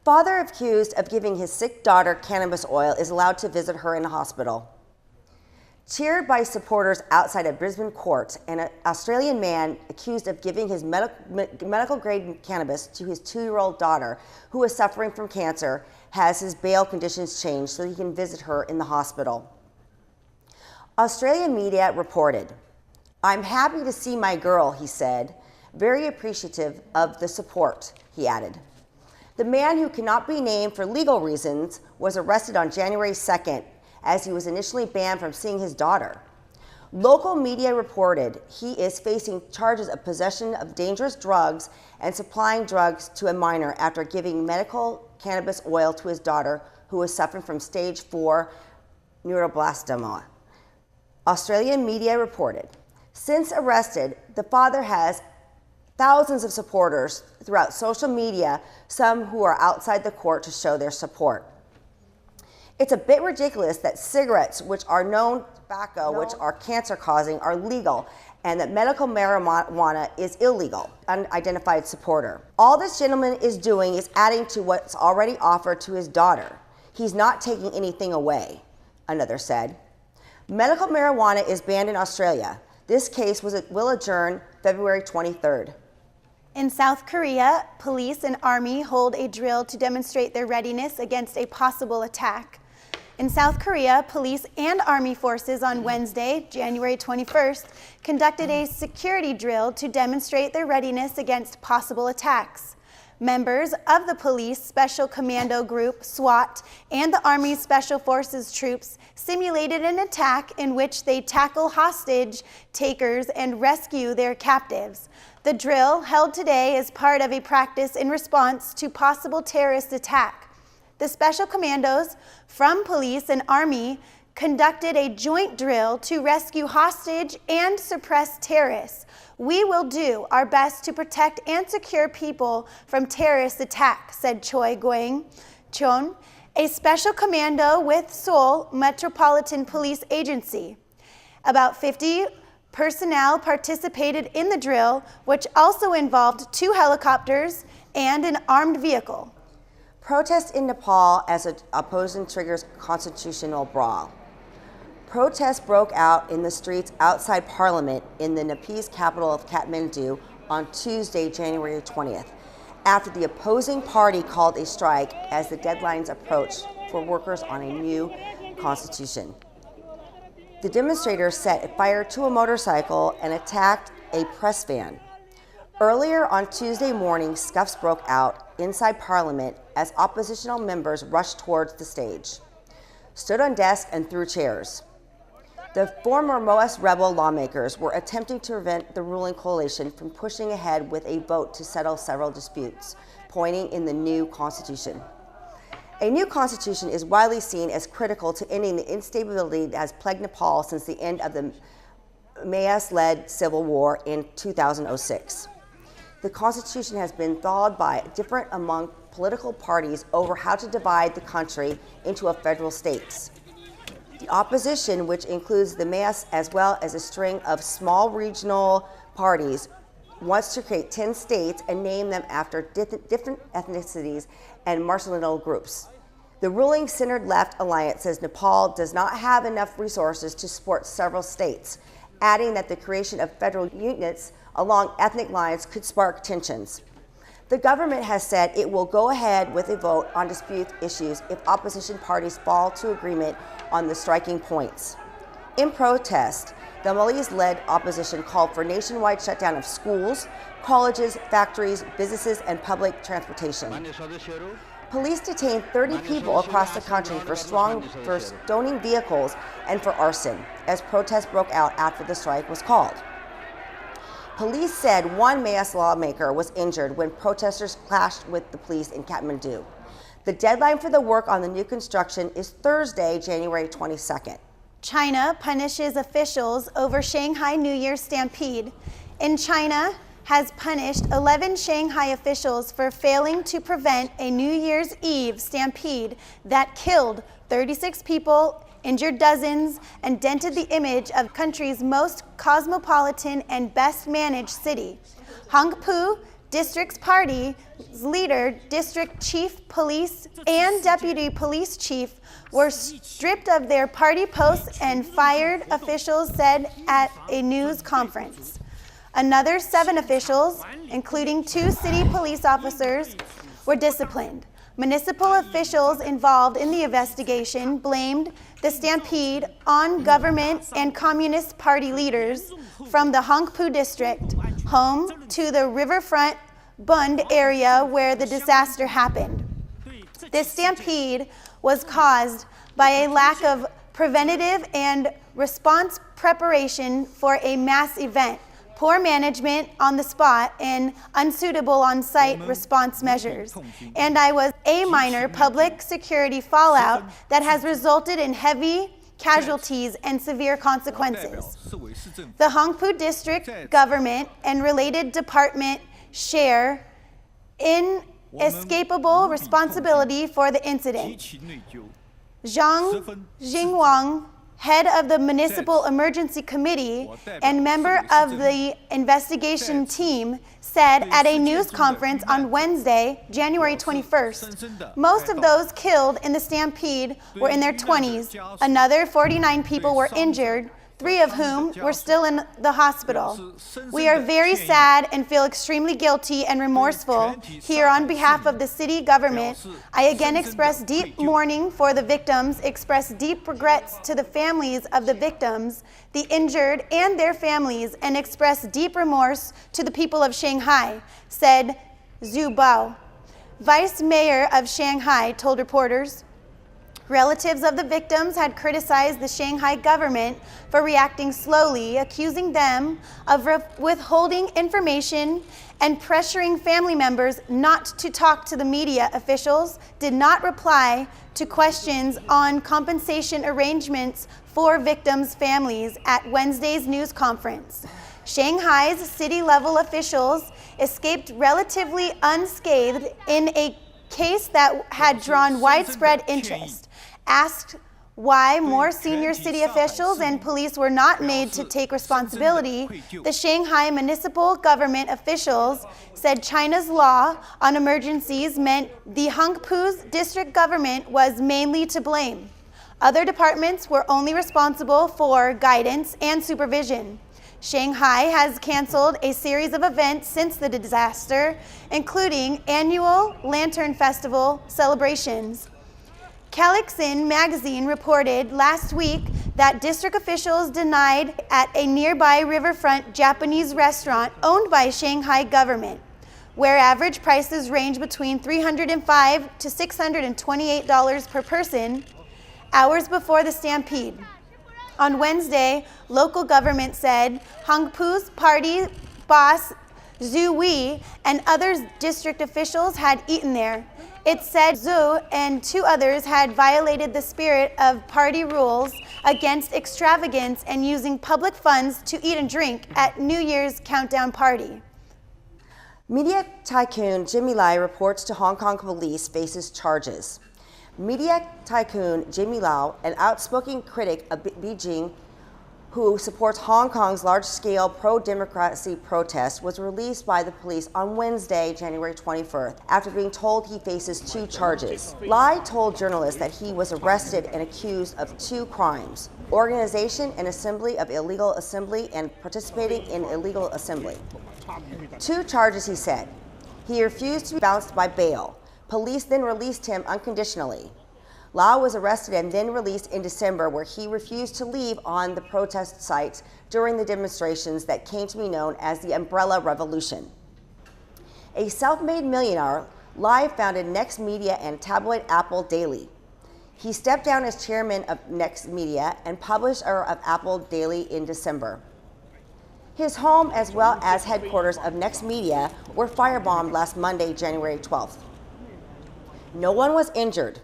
Father accused of giving his sick daughter cannabis oil is allowed to visit her in the hospital. Cheered by supporters outside a Brisbane court, an Australian man accused of giving his medical-grade cannabis to his 2-year-old daughter, who is suffering from cancer, has his bail conditions changed so he can visit her in the hospital. Australian media reported, "I'm happy to see my girl," he said, very appreciative of the support, he added. The man, who cannot be named for legal reasons, was arrested on January 2nd as he was initially banned from seeing his daughter. Local media reported he is facing charges of possession of dangerous drugs and supplying drugs to a minor after giving medical cannabis oil to his daughter, who was suffering from stage 4 neuroblastoma. Australian media reported, since arrested, the father has thousands of supporters throughout social media, some who are outside the court to show their support. It's a bit ridiculous that cigarettes, which are known tobacco, which are cancer-causing, are legal, and that medical marijuana is illegal, unidentified supporter. All this gentleman is doing is adding to what's already offered to his daughter. He's not taking anything away, another said. Medical marijuana is banned in Australia. This case will adjourn February 23rd. In South Korea, police and army hold a drill to demonstrate their readiness against a possible attack. In South Korea, police and army forces on Wednesday, January 21st, conducted a security drill to demonstrate their readiness against possible attacks. Members of the Police Special Commando Group, SWAT, and the Army Special Forces troops simulated an attack in which they tackle hostage takers and rescue their captives. The drill, held today, is part of a practice in response to possible terrorist attack. The Special Commandos from police and army conducted a joint drill to rescue hostage and suppress terrorists. We will do our best to protect and secure people from terrorist attack, said Choi Gwang-chon, a special commando with Seoul Metropolitan Police Agency. About 50 personnel participated in the drill, which also involved 2 helicopters and an armed vehicle. Protests in Nepal as opposition triggers constitutional brawl. Protests broke out in the streets outside Parliament in the Nepalese capital of Kathmandu on Tuesday, January 20th, after the opposing party called a strike as the deadlines approached for workers on a new constitution. The demonstrators set fire to a motorcycle and attacked a press van. Earlier on Tuesday morning, scuffles broke out inside Parliament as oppositional members rushed towards the stage, stood on desks and threw chairs. The former Maoist rebel lawmakers were attempting to prevent the ruling coalition from pushing ahead with a vote to settle several disputes, pointing in the new constitution. A new constitution is widely seen as critical to ending the instability that has plagued Nepal since the end of the Maoist-led civil war in 2006. The constitution has been thawed by different among political parties over how to divide the country into a federal states. The opposition, which includes the Maoists as well as a string of small regional parties, wants to create 10 states and name them after different ethnicities and marginal groups. The ruling centered left alliance says Nepal does not have enough resources to support several states, adding that the creation of federal units along ethnic lines could spark tensions. The government has said it will go ahead with a vote on dispute issues if opposition parties fall to agreement on the striking points. In protest, the Malays-led opposition called for nationwide shutdown of schools, colleges, factories, businesses, and public transportation. Police detained 30 people across the country for stoning vehicles and for arson, as protests broke out after the strike was called. Police said one Maoist lawmaker was injured when protesters clashed with the police in Kathmandu. The deadline for the work on the new construction is Thursday, January 22nd. China punishes officials over Shanghai New Year stampede. In China, has punished 11 Shanghai officials for failing to prevent a New Year's Eve stampede that killed 36 people, injured dozens, and dented the image of the country's most cosmopolitan and best managed city. Huangpu District's party's leader, district chief police, and deputy police chief were stripped of their party posts and fired, officials said at a news conference. Another 7 officials, including 2 city police officers, were disciplined. Municipal officials involved in the investigation blamed the stampede on government and Communist Party leaders from the Hongpu district, home to the riverfront Bund area where the disaster happened. This stampede was caused by a lack of preventative and response preparation for a mass event, poor management on the spot, and unsuitable on-site response measures. And I was a minor public security fallout that has resulted in heavy casualties and severe consequences. The Hongpu district government and related department share inescapable responsibility for the incident. Zhang Jingwang, head of the Municipal Emergency Committee and member of the investigation team, said at a news conference on Wednesday, January 21st, most of those killed in the stampede were in their 20s. Another 49 people were injured, 3 of whom were still in the hospital. We are very sad and feel extremely guilty and remorseful. Here on behalf of the city government, I again express deep mourning for the victims, express deep regrets to the families of the victims, the injured, and their families, and express deep remorse to the people of Shanghai, said Zhu Bao. Vice Mayor of Shanghai told reporters. Relatives of the victims had criticized the Shanghai government for reacting slowly, accusing them of withholding information and pressuring family members not to talk to the media. Officials did not reply to questions on compensation arrangements for victims' families at Wednesday's news conference. Shanghai's city-level officials escaped relatively unscathed in a case that had drawn widespread interest. Asked why more senior city officials and police were not made to take responsibility, the Shanghai municipal government officials said China's law on emergencies meant the Hongpu's district government was mainly to blame. Other departments were only responsible for guidance and supervision. Shanghai has canceled a series of events since the disaster, including annual Lantern Festival celebrations. Calixin magazine reported last week that district officials denied at a nearby riverfront Japanese restaurant owned by Shanghai government, where average prices range between $305 to $628 per person, hours before the stampede. On Wednesday, local government said Hongpu's party boss Zhu Wei and other district officials had eaten there. It said Zhu and 2 others had violated the spirit of party rules against extravagance and using public funds to eat and drink at New Year's countdown party. Media tycoon Jimmy Lai reports to Hong Kong police faces charges. Media tycoon Jimmy Lau, an outspoken critic of Beijing who supports Hong Kong's large-scale pro-democracy protest, was released by the police on Wednesday, January 21st, after being told he faces 2 charges. Lai told journalists that he was arrested and accused of 2 crimes: organization and assembly of illegal assembly and participating in illegal assembly. 2 charges, he said. He refused to be bounced by bail. Police then released him unconditionally. Lau was arrested and then released in December, where he refused to leave on the protest sites during the demonstrations that came to be known as the Umbrella Revolution. A self-made millionaire, Lai founded Next Media and tabloid Apple Daily. He stepped down as chairman of Next Media and publisher of Apple Daily in December. His home, as well as headquarters of Next Media, were firebombed last Monday, January 12th. No one was injured.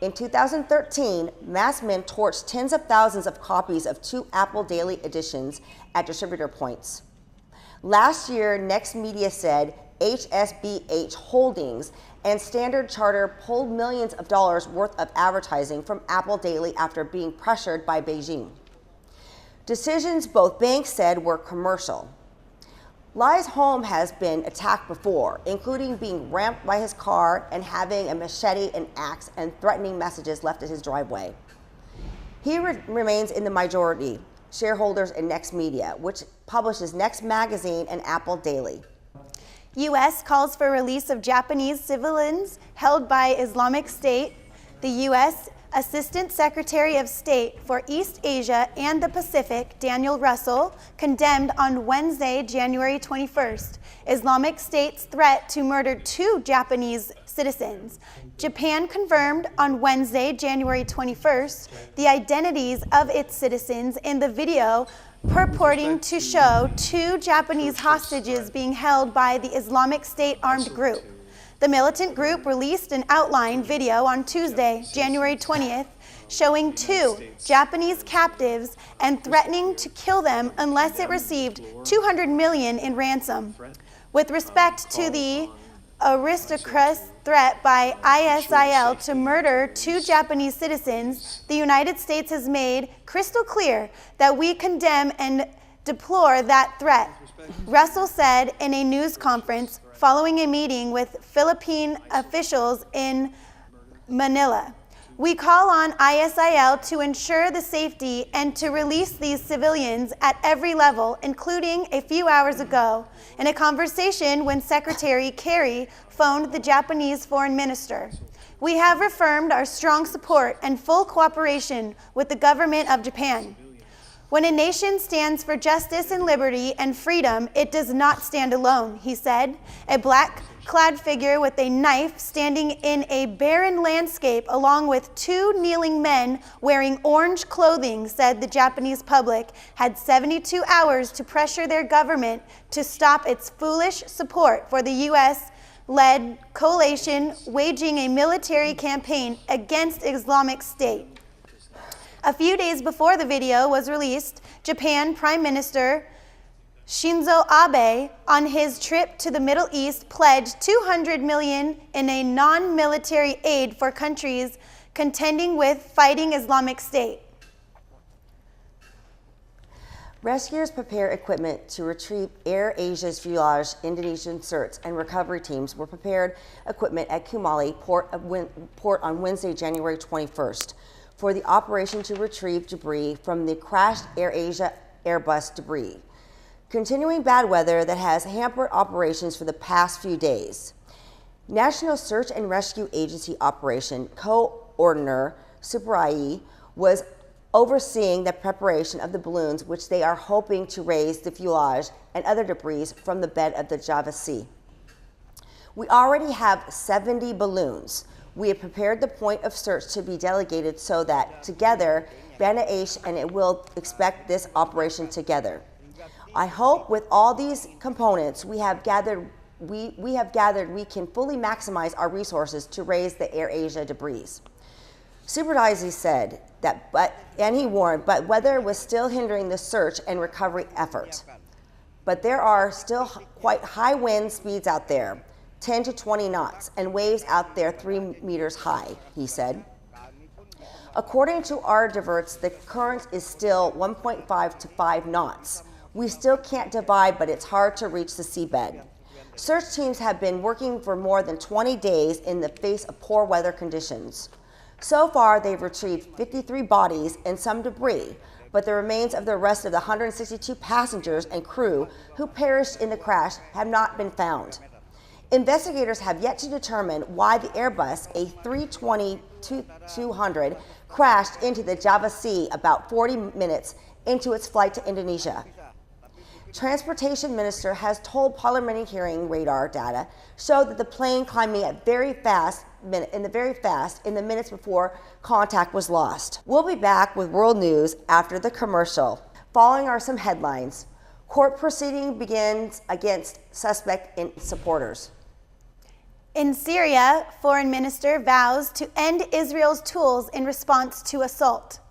In 2013, masked men torched tens of thousands of copies of 2 Apple Daily editions at distributor points. Last year, Next Media said HSBH Holdings and Standard Chartered pulled millions of dollars worth of advertising from Apple Daily after being pressured by Beijing. Decisions both banks said were commercial. Lai's home has been attacked before, including being rammed by his car and having a machete, an axe, and threatening messages left at his driveway. He remains in the majority shareholders in Next Media, which publishes Next Magazine and Apple Daily. U.S. calls for release of Japanese civilians held by Islamic State. The U.S. Assistant Secretary of State for East Asia and the Pacific, Daniel Russell, condemned on Wednesday, January 21st, Islamic State's threat to murder 2 Japanese citizens. Japan confirmed on Wednesday, January 21st, the identities of its citizens in the video purporting to show 2 Japanese hostages being held by the Islamic State armed group. The militant group released an outline video on Tuesday, January 20th, showing 2 Japanese captives and threatening to kill them unless it received $200 million in ransom. With respect to the aristocrat's threat by ISIL to murder 2 Japanese citizens, the United States has made crystal clear that we condemn and deplore that threat, Russell said in a news conference following a meeting with Philippine officials in Manila. We call on ISIL to ensure the safety and to release these civilians at every level, including a few hours ago, in a conversation when Secretary Kerry phoned the Japanese foreign minister. We have reaffirmed our strong support and full cooperation with the government of Japan. When a nation stands for justice and liberty and freedom, it does not stand alone, he said. A black-clad figure with a knife standing in a barren landscape along with 2 kneeling men wearing orange clothing said the Japanese public had 72 hours to pressure their government to stop its foolish support for the U.S.-led coalition waging a military campaign against Islamic State. A few days before the video was released, Japan Prime Minister Shinzo Abe, on his trip to the Middle East, pledged $200 million in a non-military aid for countries contending with fighting Islamic State. Rescuers prepare equipment to retrieve Air Asia's fuselage. Indonesian search and recovery teams were prepared equipment at Kumali port on Wednesday, January 21st. For the operation to retrieve debris from the crashed AirAsia Airbus debris, continuing bad weather that has hampered operations for the past few days. National Search and Rescue Agency Operation Co-Ordinator Supriyadi was overseeing the preparation of the balloons, which they are hoping to raise the fuselage and other debris from the bed of the Java Sea. We already have 70 balloons. We have prepared the point of search to be delegated so that together, Banda Aceh and it will expect this operation together. I hope with all these components we have gathered, we can fully maximize our resources to raise the AirAsia debris. Supriyadi said that, and he warned, but weather was still hindering the search and recovery effort. But there are still quite high wind speeds out there. 10 to 20 knots, and waves out there 3 meters high, he said. According to our diverts, the current is still 1.5 to 5 knots. We still can't divide, but it's hard to reach the seabed. Search teams have been working for more than 20 days in the face of poor weather conditions. So far, they've retrieved 53 bodies and some debris, but the remains of the rest of the 162 passengers and crew who perished in the crash have not been found. Investigators have yet to determine why the Airbus A320-200 crashed into the Java Sea about 40 minutes into its flight to Indonesia. Transportation Minister has told parliamentary hearing radar data showed that the plane climbing at in the minutes before contact was lost. We'll be back with world news after the commercial. Following are some headlines. Court proceeding begins against suspect supporters. In Syria, Foreign Minister vows to end Israel's tools in response to assault.